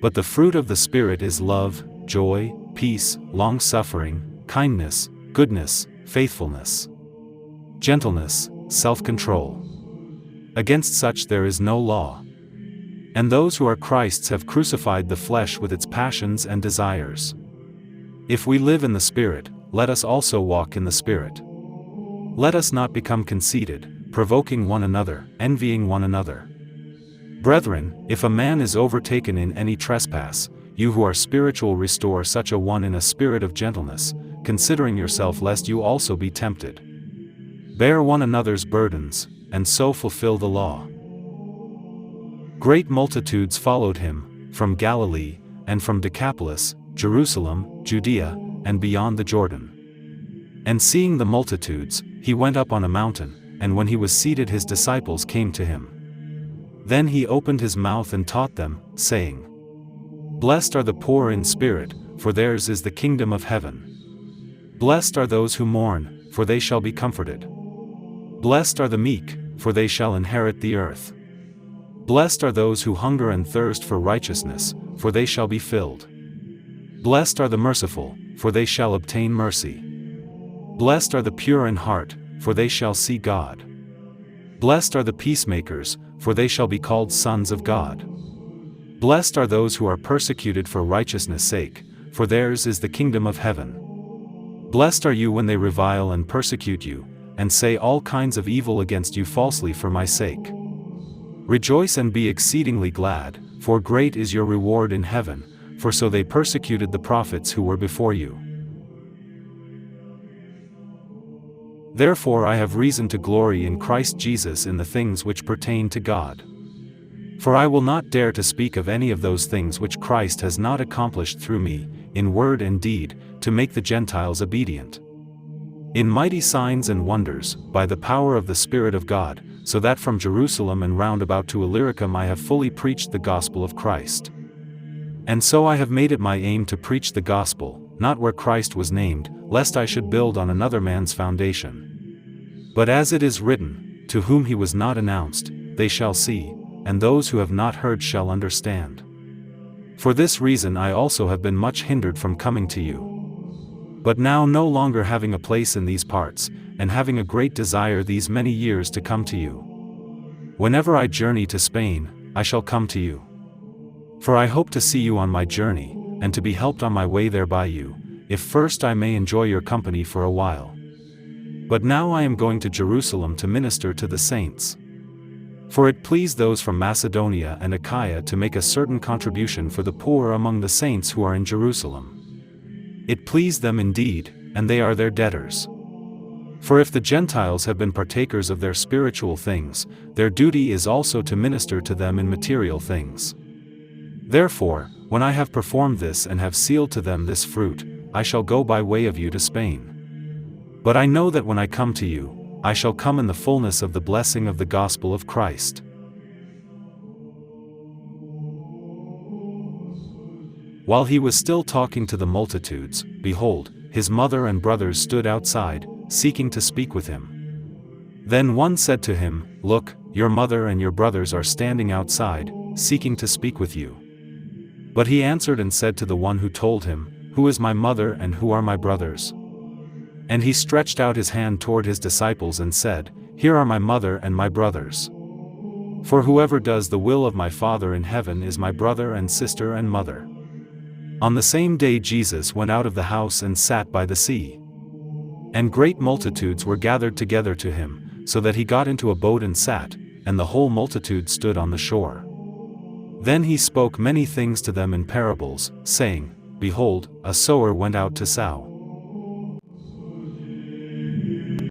But the fruit of the Spirit is love, joy, peace, long-suffering, kindness, goodness, faithfulness, gentleness, self-control. Against such there is no law. And those who are Christ's have crucified the flesh with its passions and desires. If we live in the Spirit, let us also walk in the Spirit. Let us not become conceited, provoking one another, envying one another. Brethren, if a man is overtaken in any trespass, you who are spiritual restore such a one in a spirit of gentleness, considering yourself lest you also be tempted. Bear one another's burdens, and so fulfill the law. Great multitudes followed him, from Galilee, and from Decapolis, Jerusalem, Judea, and beyond the Jordan. And seeing the multitudes, he went up on a mountain, and when he was seated his disciples came to him. Then he opened his mouth and taught them, saying, Blessed are the poor in spirit, for theirs is the kingdom of heaven. Blessed are those who mourn, for they shall be comforted. Blessed are the meek, for they shall inherit the earth. Blessed are those who hunger and thirst for righteousness, for they shall be filled. Blessed are the merciful, for they shall obtain mercy. Blessed are the pure in heart, for they shall see God. Blessed are the peacemakers, for they shall be called sons of God. Blessed are those who are persecuted for righteousness' sake, for theirs is the kingdom of heaven. Blessed are you when they revile and persecute you, and say all kinds of evil against you falsely for my sake. Rejoice and be exceedingly glad, for great is your reward in heaven, for so they persecuted the prophets who were before you. Therefore I have reason to glory in Christ Jesus in the things which pertain to God. For I will not dare to speak of any of those things which Christ has not accomplished through me, in word and deed, to make the Gentiles obedient. In mighty signs and wonders, by the power of the Spirit of God, so that from Jerusalem and round about to Illyricum I have fully preached the gospel of Christ. And so I have made it my aim to preach the gospel, not where Christ was named, lest I should build on another man's foundation. But as it is written, to whom he was not announced, they shall see, and those who have not heard shall understand. For this reason I also have been much hindered from coming to you. But now no longer having a place in these parts, and having a great desire these many years to come to you. Whenever I journey to Spain, I shall come to you. For I hope to see you on my journey, and to be helped on my way there by you, if first I may enjoy your company for a while. But now I am going to Jerusalem to minister to the saints. For it pleased those from Macedonia and Achaia to make a certain contribution for the poor among the saints who are in Jerusalem. It pleased them indeed, and they are their debtors. For if the Gentiles have been partakers of their spiritual things, their duty is also to minister to them in material things. Therefore, when I have performed this and have sealed to them this fruit, I shall go by way of you to Spain. But I know that when I come to you, I shall come in the fullness of the blessing of the gospel of Christ. While he was still talking to the multitudes, behold, his mother and brothers stood outside, seeking to speak with him. Then one said to him, Look, your mother and your brothers are standing outside, seeking to speak with you. But he answered and said to the one who told him, Who is my mother and who are my brothers? And he stretched out his hand toward his disciples and said, Here are my mother and my brothers. For whoever does the will of my Father in heaven is my brother and sister and mother. On the same day Jesus went out of the house and sat by the sea. And great multitudes were gathered together to him, so that he got into a boat and sat, and the whole multitude stood on the shore. Then he spoke many things to them in parables, saying, Behold, a sower went out to sow.